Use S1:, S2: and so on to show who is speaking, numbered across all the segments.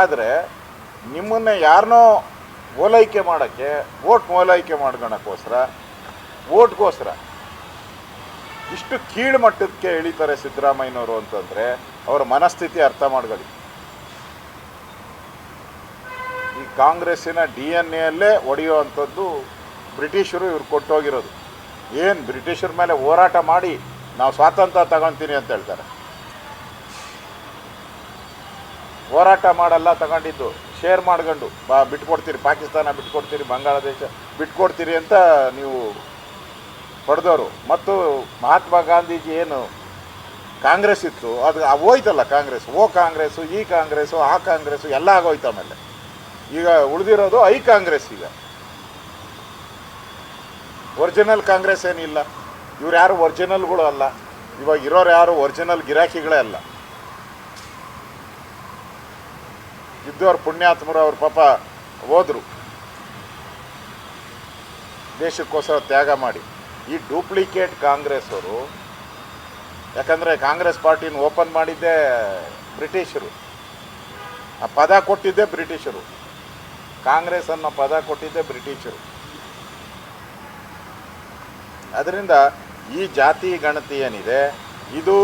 S1: ಆದರೆ ನಿಮ್ಮನ್ನು ಯಾರನ್ನೋ ಓಲೈಕೆ ಮಾಡೋಕ್ಕೆ, ಓಟ್ ಓಲೈಕೆ ಮಾಡ್ಕೊಳಕ್ಕೋಸ್ಕರ, ಓಟ್ಗೋಸ್ಕರ ಇಷ್ಟು ಕೀಳು ಮಟ್ಟಕ್ಕೆ ಇಳಿತಾರೆ ಸಿದ್ದರಾಮಯ್ಯನವರು ಅಂತಂದರೆ ಅವರ ಮನಸ್ಥಿತಿ ಅರ್ಥ ಮಾಡ್ಕೊಳ್ಳಿ. ಈ ಕಾಂಗ್ರೆಸ್ಸಿನ DNA ಹೊಡೆಯುವಂಥದ್ದು ಬ್ರಿಟಿಷರು ಇವ್ರು ಕೊಟ್ಟೋಗಿರೋದು. ಏನು ಬ್ರಿಟಿಷರ ಮೇಲೆ ಹೋರಾಟ ಮಾಡಿ ನಾವು ಸ್ವಾತಂತ್ರ್ಯ ತಗೊತೀನಿ ಅಂತ ಹೇಳ್ತಾರೆ. ಹೋರಾಟ ಮಾಡಲ್ಲ, ತಗೊಂಡಿದ್ದು ಶೇರ್ ಮಾಡ್ಕೊಂಡು ಬಿಟ್ಕೊಡ್ತೀರಿ, ಪಾಕಿಸ್ತಾನ ಬಿಟ್ಕೊಡ್ತೀರಿ, ಬಾಂಗ್ಲಾದೇಶ ಬಿಟ್ಕೊಡ್ತೀರಿ ಅಂತ ನೀವು ಪಡೆದವರು. ಮತ್ತು ಮಹಾತ್ಮ ಗಾಂಧೀಜಿ ಏನು ಕಾಂಗ್ರೆಸ್ ಇತ್ತು ಅದು ಹೋಯ್ತಲ್ಲ, ಕಾಂಗ್ರೆಸ್ಸು ಈ ಕಾಂಗ್ರೆಸ್ಸು ಆ ಕಾಂಗ್ರೆಸ್ಸು ಎಲ್ಲ ಆಗೋಯ್ತು. ಆಮೇಲೆ ಈಗ ಉಳಿದಿರೋದು ಕಾಂಗ್ರೆಸ್. ಈಗ ಒರಿಜಿನಲ್ ಕಾಂಗ್ರೆಸ್ ಏನಿಲ್ಲ. ಇವ್ರು ಯಾರು ಒರಿಜಿನಲ್ಗಳು ಅಲ್ಲ. ಇವಾಗ ಇರೋರು ಯಾರು ಒರಿಜಿನಲ್ ಗಿರಾಕಿಗಳೇ ಅಲ್ಲ. ಇದ್ದವ್ರು ಪುಣ್ಯಾತ್ಮರು, ಅವ್ರ ಪಾಪ ಹೋದರು ದೇಶಕ್ಕೋಸ್ಕರ ತ್ಯಾಗ ಮಾಡಿ. ಈ ಡೂಪ್ಲಿಕೇಟ್ ಕಾಂಗ್ರೆಸ್ ಅವರು, ಯಾಕಂದರೆ ಕಾಂಗ್ರೆಸ್ ಪಾರ್ಟಿನ ಓಪನ್ ಮಾಡಿದ್ದೇ ಬ್ರಿಟಿಷರು, ಆ ಪದ ಕೊಟ್ಟಿದ್ದೇ ಬ್ರಿಟಿಷರು, ಕಾಂಗ್ರೆಸ್ ಅನ್ನೋ ಪದ ಕೊಟ್ಟಿದ್ದೇ ಬ್ರಿಟಿಷರು. ಅದರಿಂದ ಈ ಜಾತಿ ಗಣತಿ ಏನಿದೆ ಇದು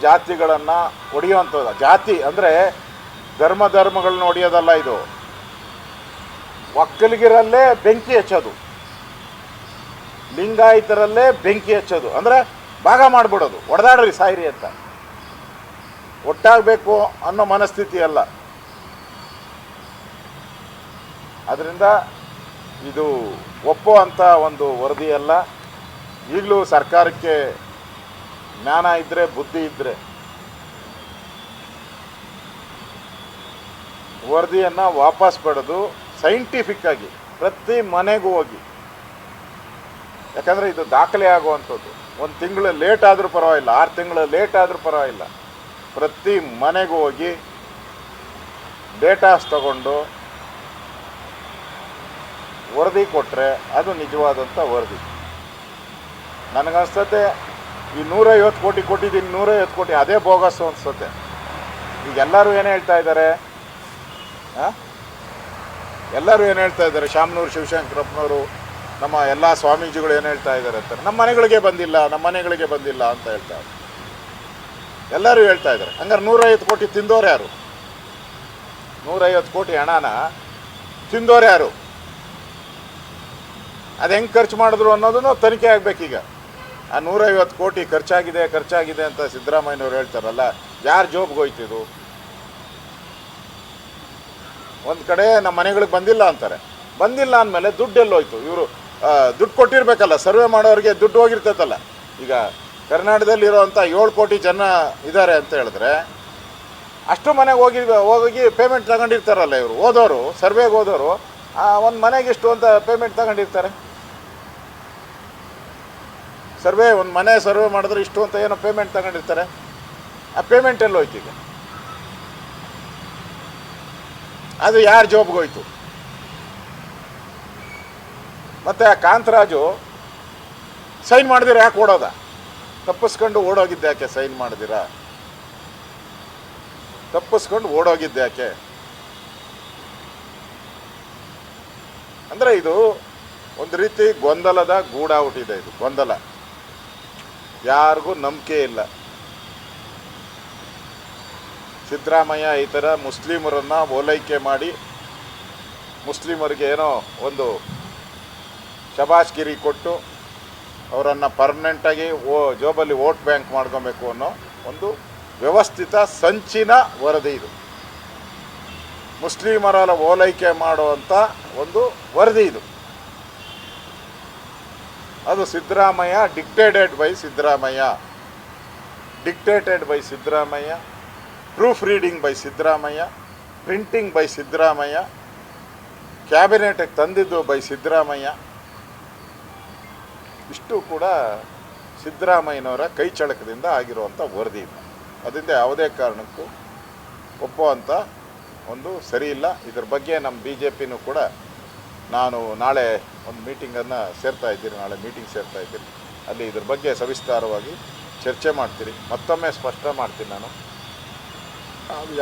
S1: ಜಾತಿಗಳನ್ನು ಹೊಡೆಯುವಂಥದ್ದು. ಜಾತಿ ಅಂದರೆ ಧರ್ಮಗಳನ್ನ ಹೊಡೆಯೋದಲ್ಲ, ಇದು ಒಕ್ಕಲಿಗರಲ್ಲೇ ಬೆಂಕಿ ಹಚ್ಚೋದು, ಲಿಂಗಾಯತರಲ್ಲೇ ಬೆಂಕಿ ಹಚ್ಚೋದು. ಅಂದರೆ ಭಾಗ ಮಾಡಿಬಿಡೋದು, ಹೊಡೆದಾಡ್ರಿ ಸಾಯಿರಿ ಅಂತ. ಒಟ್ಟಾಗಬೇಕು ಅನ್ನೋ ಮನಸ್ಥಿತಿ ಅಲ್ಲ. ಅದರಿಂದ ಇದು ಒಪ್ಪೋ ಅಂಥ ಒಂದು ವರದಿ ಅಲ್ಲ. ಈಗಲೂ ಸರ್ಕಾರಕ್ಕೆ ಜ್ಞಾನ ಇದ್ದರೆ, ಬುದ್ಧಿ ಇದ್ದರೆ ವರದಿಯನ್ನು ವಾಪಸ್ ಪಡೆದು ಸೈಂಟಿಫಿಕ್ಕಾಗಿ ಪ್ರತಿ ಮನೆಗೂ ಹೋಗಿ, ಯಾಕಂದರೆ ಇದು ದಾಖಲೆ ಆಗುವಂಥದ್ದು. 1 ತಿಂಗಳು ಲೇಟ್ ಆದರೂ ಪರವಾಗಿಲ್ಲ, 6 ತಿಂಗಳು ಲೇಟ್ ಆದರೂ ಪರವಾಗಿಲ್ಲ, ಪ್ರತಿ ಮನೆಗೂ ಹೋಗಿ ಡೇಟಾಸ್ ತಗೊಂಡು ವರದಿ ಕೊಟ್ಟರೆ ಅದು ನಿಜವಾದಂಥ ವರದಿ. ನನಗನ್ಸ್ತತೆ ಈ 150 ಕೋಟಿ ಕೊಟ್ಟಿದ್ದೀನಿ, 150 ಕೋಟಿ ಅದೇ ಬೋಗಸ್ಸು ಅನಿಸುತ್ತೆ. ಈಗ ಎಲ್ಲರೂ ಏನು ಹೇಳ್ತಾ ಇದ್ದಾರೆ, ಶಾಮನೂರು ಶಿವಶಂಕರಪ್ಪನವರು, ನಮ್ಮ ಎಲ್ಲ ಸ್ವಾಮೀಜಿಗಳು ಏನು ಹೇಳ್ತಾ ಇದ್ದಾರೆ ಅಂತಾರೆ, ನಮ್ಮ ಮನೆಗಳಿಗೆ ಬಂದಿಲ್ಲ ಅಂತ ಹೇಳ್ತಾರೆ. ಎಲ್ಲರೂ ಹೇಳ್ತಾ ಇದ್ದಾರೆ. ಹಂಗಾರೆ 150 ಕೋಟಿ ತಿಂದೋರು ಯಾರು? 150 ಕೋಟಿ ಹಣನ ತಿಂದೋರು ಯಾರು? ಅದು ಹೆಂಗೆ ಖರ್ಚು ಮಾಡಿದ್ರು ಅನ್ನೋದನ್ನು ತನಿಖೆ ಆಗಬೇಕೀಗ. ಆ 150 ಕೋಟಿ ಖರ್ಚಾಗಿದೆ ಅಂತ ಸಿದ್ದರಾಮಯ್ಯನವ್ರು ಹೇಳ್ತಾರಲ್ಲ, ಯಾರ ಜೋಬ್ಗೆ ಹೋಯ್ತಿದು? ಒಂದು ಕಡೆ ನಮ್ಮ ಮನೆಗಳಿಗೆ ಬಂದಿಲ್ಲ ಅಂತಾರೆ. ಬಂದಿಲ್ಲ ಅಂದಮೇಲೆ ದುಡ್ಡು ಎಲ್ಲೋಯ್ತು? ಇವರು ದುಡ್ಡು ಕೊಟ್ಟಿರ್ಬೇಕಲ್ಲ, ಸರ್ವೆ ಮಾಡೋರಿಗೆ ದುಡ್ಡು ಹೋಗಿರ್ತೈತಲ್ಲ. ಈಗ ಕರ್ನಾಟಕದಲ್ಲಿರೋವಂಥ 7 ಕೋಟಿ ಜನ ಇದ್ದಾರೆ ಅಂತ ಹೇಳಿದ್ರೆ ಅಷ್ಟು ಮನೆಗೆ ಹೋಗಿ ಪೇಮೆಂಟ್ ತಗೊಂಡಿರ್ತಾರಲ್ಲ ಇವರು. ಹೋದವರು, ಸರ್ವೆಗೆ ಹೋದವರು ಒಂದು ಮನೆಗೆ ಇಷ್ಟು ಅಂತ ಪೇಮೆಂಟ್ ತಗೊಂಡಿರ್ತಾರೆ. ಒಂದು ಮನೆ ಸರ್ವೆ ಮಾಡಿದ್ರೆ ಇಷ್ಟು ಅಂತ ಏನೋ ಪೇಮೆಂಟ್ ತಗೊಂಡಿರ್ತಾರೆ. ಆ ಪೇಮೆಂಟ್ ಎಲ್ಲ ಹೋಯ್ತು ಈಗ? ಅದು ಯಾರ ಜಾಬ್ಗೆ ಹೋಯ್ತು? ಮತ್ತು ಆ ಕಾಂತರಾಜು ಸೈನ್ ಮಾಡಿದಿರ ಯಾಕೆ ಓಡೋದ? ತಪ್ಪಿಸ್ಕೊಂಡು ಓಡೋಗಿದ್ದೆ ಯಾಕೆ? ಸೈನ್ ಮಾಡಿದಿರಾ ತಪ್ಪಿಸ್ಕೊಂಡು ಓಡೋಗಿದ್ದೆ ಯಾಕೆ? ಅಂದರೆ ಇದು ಒಂದು ರೀತಿ ಗೊಂದಲದ ಗೂಡಾಹುಟ್ಟಿದೆ. ಇದು ಗೊಂದಲ, ಯಾರಿಗೂ ನಂಬಿಕೆ ಇಲ್ಲ. ಸಿದ್ದರಾಮಯ್ಯ ಈ ಥರ ಮುಸ್ಲಿಮರನ್ನು ಓಲೈಕೆ ಮಾಡಿ ಮುಸ್ಲಿಮರಿಗೆ ಏನೋ ಒಂದು ಶಬಾಷ್ಗಿರಿ ಕೊಟ್ಟು ಅವರನ್ನು ಪರ್ಮನೆಂಟಾಗಿ ಜೋಬಲ್ಲಿ ವೋಟ್ ಬ್ಯಾಂಕ್ ಮಾಡ್ಕೊಬೇಕು ಅನ್ನೋ ಒಂದು ವ್ಯವಸ್ಥಿತ ಸಂಚಿನ ವರದಿ ಇದು. ಮುಸ್ಲಿಮರ ಓಲೈಕೆ ಮಾಡುವಂಥ ಒಂದು ವರದಿ ಇದು. ಅದು Siddaramaiah, dictated by Siddaramaiah, proof reading by Siddaramaiah, printing by Siddaramaiah, ಕ್ಯಾಬಿನೆಟ್ಗೆ ತಂದಿದ್ದು ಬೈ ಸಿದ್ದರಾಮಯ್ಯ. ಇಷ್ಟು ಕೂಡ ಸಿದ್ದರಾಮಯ್ಯನವರ ಕೈ ಚಳಕದಿಂದ ಆಗಿರುವಂಥ ವರದಿ ಇದು. ಅದರಿಂದ ಯಾವುದೇ ಕಾರಣಕ್ಕೂ ಒಪ್ಪುವಂಥ ಒಂದು ಸರಿ ಇಲ್ಲ. ಇದ್ರ ಬಗ್ಗೆ ನಮ್ಮ BJPನೂ ಕೂಡ ನಾನು ನಾಳೆ ಒಂದು ಮೀಟಿಂಗನ್ನು ಸೇರ್ತಾ ಇದ್ದೀನಿ, ಅಲ್ಲಿ ಇದ್ರ ಬಗ್ಗೆ ಸವಿಸ್ತಾರವಾಗಿ ಚರ್ಚೆ ಮಾಡ್ತೀರಿ. ಮತ್ತೊಮ್ಮೆ ಸ್ಪಷ್ಟ ಮಾಡ್ತೀನಿ, ನಾನು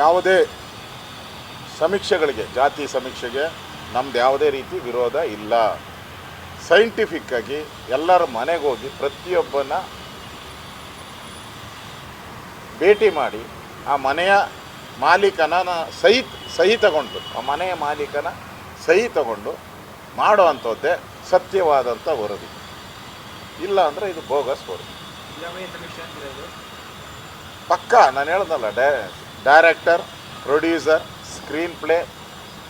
S1: ಯಾವುದೇ ಸಮೀಕ್ಷೆಗಳಿಗೆ, ಜಾತಿ ಸಮೀಕ್ಷೆಗೆ ನಮ್ದು ಯಾವುದೇ ರೀತಿ ವಿರೋಧ ಇಲ್ಲ. ಸೈಂಟಿಫಿಕ್ಕಾಗಿ ಎಲ್ಲರ ಮನೆಗೆ ಹೋಗಿ ಪ್ರತಿಯೊಬ್ಬನ ಭೇಟಿ ಮಾಡಿ ಆ ಮನೆಯ ಮಾಲೀಕನ ಸಹಿ ತಗೊಂಡು, ಆ ಮನೆಯ ಮಾಲೀಕನ ಸಹಿ ತಗೊಂಡು ಮಾಡೋ ಅಂಥದ್ದೇ ಸತ್ಯವಾದಂಥ ವರದಿ. ಇಲ್ಲ ಅಂದರೆ ಇದು ಬೋಗಸ್ ವರದಿ. ಪಕ್ಕ ನಾನು ಹೇಳ್ದಲ್ಲ, director, producer, screen play,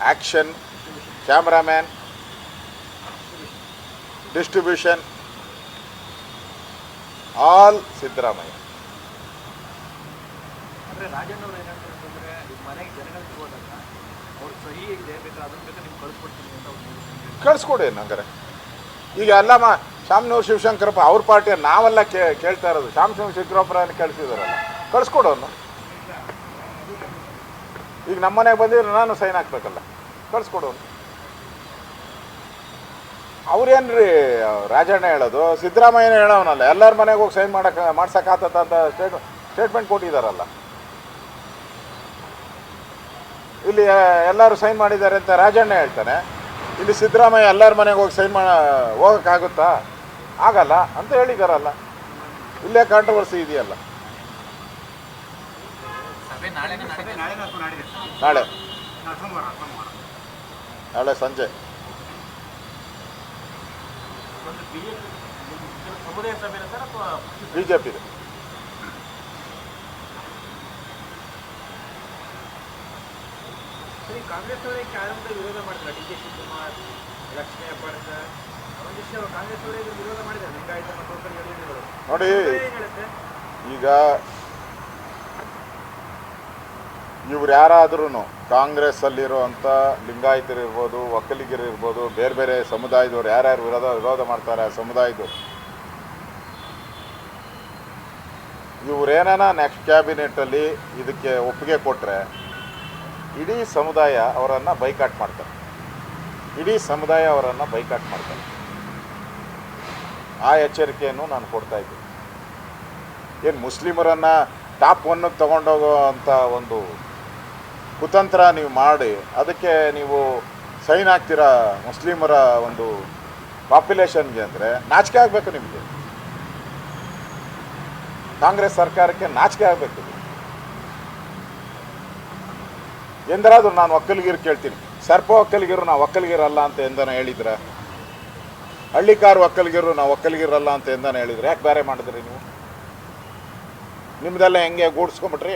S1: action, cameraman, distribution, all Siddaramaiah.
S2: ಅಂದರೆ ರಾಜಣ್ಣವ್ರು ಏನಂತಾರೆ ಅಂತಂದರೆ ಮನೆಗೆ ಜನಗಳಿಗೆ ಹೋದಾಗ ಅವ್ರ ಸಹಿ ಇದೆ, ಬೇಕಾದ್ರೆ ಅದನ್ನ ಬೇಕಾದ್ರೆ ನಿಮ್ಗೆ ಕಳಿಸ್ಕೊಡ್ತೀನಿ ಅಂತ ಅವ್ರು
S1: ಕಳಿಸ್ಕೊಡಿ. ನಂಗರೆ ಈಗ ಎಲ್ಲ ಶಾಮನೂರು ಶಿವಶಂಕರಪ್ಪ ಅವ್ರ ಪಾರ್ಟಿಯ ನಾವೆಲ್ಲ ಕೇಳ್ತಾ ಇರೋದು, ಶಿವಶಂಕರಪ್ಪನ ಕಳಿಸಿದಾರಲ್ಲ, ಕಳಿಸ್ಕೊಡೋನು. ಈಗ ನಮ್ಮ ಮನೆಗೆ ಬಂದಿದ್ರೆ ನಾನು ಸೈನ್ ಹಾಕ್ಬೇಕಲ್ಲ, ಕಳಿಸ್ಕೊಡೋನು. ಅವ್ರೇನ್ರಿ ರಾಜಣ್ಣ ಹೇಳೋದು, ಸಿದ್ದರಾಮಯ್ಯನೇ ಹೇಳೋನಲ್ಲ, ಎಲ್ಲರ ಮನೆಗೆ ಹೋಗಿ ಸೈನ್ ಮಾಡ್ಸೋಕ್ಕಾಗತ್ತ ಅಂತ ಸ್ಟೇಟ್ಮೆಂಟ್ ಕೊಟ್ಟಿದ್ದಾರಲ್ಲ. ಇಲ್ಲಿ ಎಲ್ಲರೂ ಸೈನ್ ಮಾಡಿದ್ದಾರೆ ಅಂತ ರಾಜಣ್ಣ ಹೇಳ್ತಾನೆ, ಇಲ್ಲಿ ಸಿದ್ದರಾಮಯ್ಯ ಎಲ್ಲರ ಮನೆಗೆ ಹೋಗಿ ಸೈನ್ ಹೋಗೋಕ್ಕಾಗುತ್ತಾ? ಆಗಲ್ಲ ಅಂತ ಹೇಳಿದಾರಲ್ಲ. ಇಲ್ಲೇ ಕಾಂಟ್ರವರ್ಸಿ ಇದೆಯಲ್ಲ. ನಾಳೆ ಸಂಜೆ BJP ಇದೆ.
S2: ಕಾಂಗ್ರೆಸ್ ಅವರೇ ಆರಂಭದ ವಿರೋಧ ಮಾಡ್ತಾರೆ. DK ಶಿವಕುಮಾರ್, ಲಕ್ಷ್ಮೀ ಹೆಬ್ಬಾಳ್ಕರ್, ಒಂದಿಷ್ಟು ಕಾಂಗ್ರೆಸ್ ಅವರೇ ವಿರೋಧ ಮಾಡಿದ್ದಾರೆ. ಲಿಂಗಾಯತ ಮತ್ತು
S1: ನೋಡಿ, ಈಗ ಇವ್ರು ಯಾರಾದ್ರೂ ಕಾಂಗ್ರೆಸ್ಸಲ್ಲಿರುವಂಥ ಲಿಂಗಾಯತರಿರ್ಬೋದು, ಒಕ್ಕಲಿಗರಿರ್ಬೋದು, ಬೇರೆ ಬೇರೆ ಸಮುದಾಯದವ್ರು ಯಾರ್ಯಾರು ವಿರೋಧ ಮಾಡ್ತಾರೆ ಆ ಸಮುದಾಯದವರು, ಇವರೇನ ನೆಕ್ಸ್ಟ್ ಕ್ಯಾಬಿನೆಟಲ್ಲಿ ಇದಕ್ಕೆ ಒಪ್ಪಿಗೆ ಕೊಟ್ಟರೆ ಇಡೀ ಸಮುದಾಯ ಅವರನ್ನು ಬೈಕಾಟ್ ಮಾಡ್ತಾರೆ. ಆ ಎಚ್ಚರಿಕೆಯನ್ನು ನಾನು ಕೊಡ್ತಾ ಇದ್ದೀನಿ. ಏನು ಮುಸ್ಲಿಮರನ್ನು ಟಾಪ್ 1ಗೆ ತೊಗೊಂಡೋಗೋ ಅಂಥ ಒಂದು ಕುತಂತ್ರ ನೀವು ಮಾಡಿ ಅದಕ್ಕೆ ನೀವು ಸೈನ್ ಹಾಕ್ತೀರಾ ಮುಸ್ಲಿಮರ ಒಂದು ಪಾಪ್ಯುಲೇಷನ್ಗೆ ಅಂದರೆ ನಾಚಿಕೆ ಆಗಬೇಕು ನಿಮಗೆ. ಕಾಂಗ್ರೆಸ್ ಸರ್ಕಾರಕ್ಕೆ ನಾಚಿಕೆ ಆಗಬೇಕು. ಎಂದರಾದರೂ ನಾನು ಒಕ್ಕಲಿಗರು ಕೇಳ್ತೀನಿ, ಸರ್ಪ ಒಕ್ಕಲಿಗರು ನಾವು ಒಕ್ಕಲಿಗರಲ್ಲ ಅಂತ ಎಂದನ ಹೇಳಿದ್ರ? ಹಳ್ಳಿಕಾರು ಒಕ್ಕಲಿಗರು ನಾವು ಒಕ್ಕಲಿಗರಲ್ಲ ಅಂತ ಎಂದನ ಹೇಳಿದ್ರೆ ಯಾಕೆ ಬೇರೆ ಮಾಡಿದ್ರಿ ನೀವು? ನಿಮ್ಮದೆಲ್ಲ ಹೆಂಗೆ ಗೂಡಿಸ್ಕೊಂಬಿಟ್ರಿ,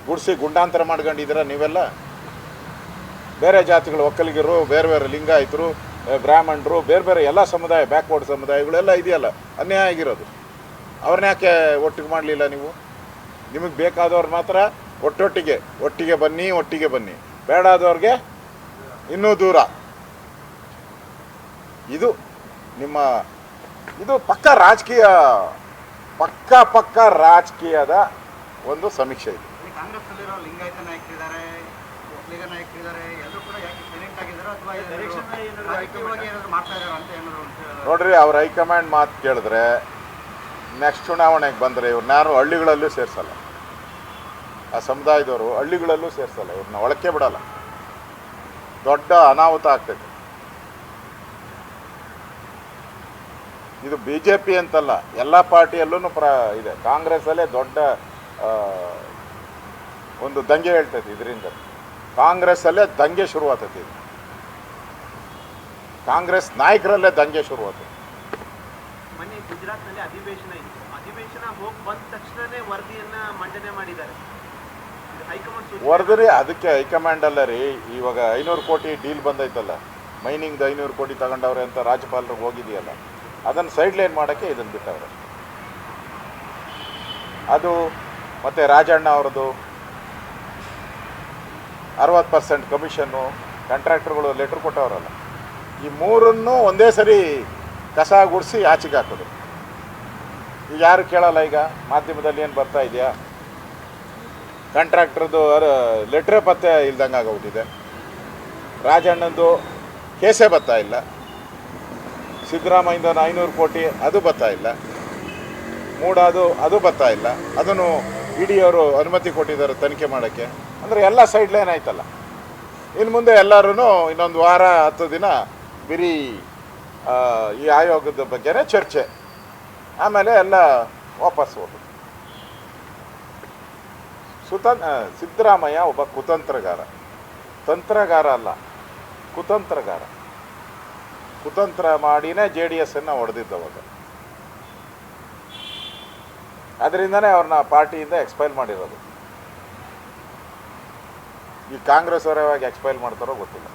S1: ಗುಡಿಸಿ ಗುಂಡಾಂತರ ಮಾಡ್ಕೊಂಡಿದ್ದೀರ ನೀವೆಲ್ಲ. ಬೇರೆ ಜಾತಿಗಳು ಒಕ್ಕಲಿಗರು, ಬೇರೆ ಬೇರೆ ಲಿಂಗಾಯತರು, ಬ್ರಾಹ್ಮಣರು, ಬೇರೆ ಬೇರೆ ಎಲ್ಲ ಸಮುದಾಯ, ಬ್ಯಾಕ್ವರ್ಡ್ ಸಮುದಾಯಗಳೆಲ್ಲ ಇದೆಯಲ್ಲ ಅನ್ಯಾಯ ಆಗಿರೋದು. ಅವ್ರನ್ನ ಯಾಕೆ ಒಟ್ಟಿಗೆ ಮಾಡಲಿಲ್ಲ ನೀವು? ನಿಮಗೆ ಬೇಕಾದವ್ರು ಮಾತ್ರ ಒಟ್ಟಿಗೆ ಬನ್ನಿ, ಬೇಡಾದವ್ರಿಗೆ ಇನ್ನೂ ದೂರ. ಇದು ನಿಮ್ಮ ಇದು ಪಕ್ಕ ರಾಜಕೀಯದ ಒಂದು ಸಮೀಕ್ಷೆ ಇದೆ.
S2: ಕಾಂಗ್ರೆಸ್ನಲ್ಲಿರೋ ಲಿಂಗಾಯತ ನಾಯಕರಿದ್ದಾರೆ, ಒಕ್ಕಲಿಗ ನಾಯಕರಿದ್ದಾರೆ, ಎಲ್ಲರೂ ಕೂಡ ಯಾಕೆ ಸೈಲೆಂಟ್ ಆಗಿದ್ದಾರೆ ಅಥವಾ ರಾಜಕೀಯವಾಗಿ ಏನಾದರೂ ಮಾಡ್ತಾ ಇದ್ದಾರೆ ಅಂತ ಏನಾದರೂ
S1: ನೋಡ್ರಿ, ಅವ್ರ ಹೈಕಮಾಂಡ್ ಮಾತು ಕೇಳಿದ್ರೆ ನೆಕ್ಸ್ಟ್ ಚುನಾವಣೆಗೆ ಬಂದರೆ ಇವ್ರನ್ನಾರು ಹಳ್ಳಿಗಳಲ್ಲೂ ಸೇರಿಸಲ್ಲ. ಆ ಸಮುದಾಯದವರು ಹಳ್ಳಿಗಳಲ್ಲೂ ಸೇರಿಸಲ್ಲ, ಇವ್ರನ್ನ ಒಳಕ್ಕೆ ಬಿಡಲ್ಲ. ದೊಡ್ಡ ಅನಾಹುತ ಆಗ್ತೈತೆ. ಇದು BJP ಅಂತಲ್ಲ, ಎಲ್ಲ ಪಾರ್ಟಿಯಲ್ಲೂ ಇದೆ. ಕಾಂಗ್ರೆಸ್ಸಲ್ಲೇ ದೊಡ್ಡ ಒಂದು ದಂಗೆ ಹೇಳ್ತೈತಿ. ಇದರಿಂದ ಕಾಂಗ್ರೆಸ್ಸಲ್ಲೇ ದಂಗೆ ಶುರುವಾಗ್ತೈತಿ. ಇದು ಕಾಂಗ್ರೆಸ್ ನಾಯಕರಲ್ಲೇ ದಂಗೆ ಶುರುವಾಗ್ತೈತಿ.
S2: ಮೊನ್ನೆ ಗುಜರಾತ್ನಲ್ಲಿ ಅಧಿವೇಶನ ಹೋಗಿ ಬಂದ ತಕ್ಷಣನೇ ವರದಿಯನ್ನು ಮಂಡನೆ ಮಾಡಿದ್ದಾರೆ.
S1: ವರದಿ ಅದಕ್ಕೆ ಹೈಕಮಾಂಡ್ ಅಲ್ಲ ರೀ. ಇವಾಗ 500 ಕೋಟಿ ಡೀಲ್ ಬಂದೈತಲ್ಲ, ಮೈನಿಂಗ್ದು 500 ಕೋಟಿ ತಗೊಂಡವ್ರೆ ಅಂತ ರಾಜ್ಯಪಾಲರಿಗೆ ಹೋಗಿದೆಯಲ್ಲ, ಅದನ್ನು ಸೈಡ್ ಲೈನ್ ಮಾಡೋಕ್ಕೆ ಇದನ್ನು ಬಿಟ್ಟವ್ರೆ. ಅದು ಮತ್ತು ರಾಜಣ್ಣ ಅವ್ರದ್ದು 60% ಕಮಿಷನ್ನು, ಕಾಂಟ್ರಾಕ್ಟರ್ಗಳು ಲೆಟ್ರ್ ಕೊಟ್ಟವರಲ್ಲ, ಈ ಮೂರನ್ನು ಒಂದೇ ಸರಿ ಕಸ ಗುಡಿಸಿ ಆಚೆಗೆ ಹಾಕೋದು. ಈಗ ಯಾರು ಕೇಳಲ್ಲ. ಈಗ ಮಾಧ್ಯಮದಲ್ಲಿ ಏನು ಬರ್ತಾ ಇದೆಯಾ, ಕಾಂಟ್ರಾಕ್ಟರ್ದು ಲೆಟ್ರೇ ಪತ್ತೆ ಇಲ್ದಂಗೆ ಆಗೋಗ್ಬಿಟ್ಟಿದೆ. ರಾಜಣ್ಣಂದು ಕೇಸೇ ಬರ್ತಾ ಇಲ್ಲ. ಸಿದ್ದರಾಮಯ್ಯನ 500 ಕೋಟಿ ಅದು ಬರ್ತಾ ಇಲ್ಲ. ಅದು ಬರ್ತಾ ಇಲ್ಲ. ಅದನ್ನು ಇಡಿ ಅವರು ಅನುಮತಿ ಕೊಟ್ಟಿದ್ದಾರೆ ತನಿಖೆ ಮಾಡೋಕ್ಕೆ. ಅಂದರೆ ಎಲ್ಲ ಸೈಡ್ ಲೈನ್ ಆಯ್ತಲ್ಲ. ಇನ್ನು ಮುಂದೆ ಎಲ್ಲರೂ ಇನ್ನೊಂದು ವಾರ 10 ದಿನ ಬರೀ ಈ ಆಯೋಗದ ಬಗ್ಗೆನೇ ಚರ್ಚೆ, ಆಮೇಲೆ ಎಲ್ಲ ವಾಪಸ್ ಹೋಗೋದು. ಸಿದ್ದರಾಮಯ್ಯ ಒಬ್ಬ ತಂತ್ರಗಾರ ಅಲ್ಲ, ಕುತಂತ್ರ ಮಾಡಿನೇ JDS ಅನ್ನು ಹೊಡೆದಿದ್ದವಾಗ. ಅದರಿಂದನೇ ಅವ್ರನ್ನ ಪಾರ್ಟಿಯಿಂದ ಎಕ್ಸ್ಪೈಲ್ ಮಾಡಿರೋದು. ಈ ಕಾಂಗ್ರೆಸ್ ಅವರೇ ಎಕ್ಸ್ಪೈಲ್ ಮಾಡ್ತಾರೋ ಗೊತ್ತಿಲ್ಲ.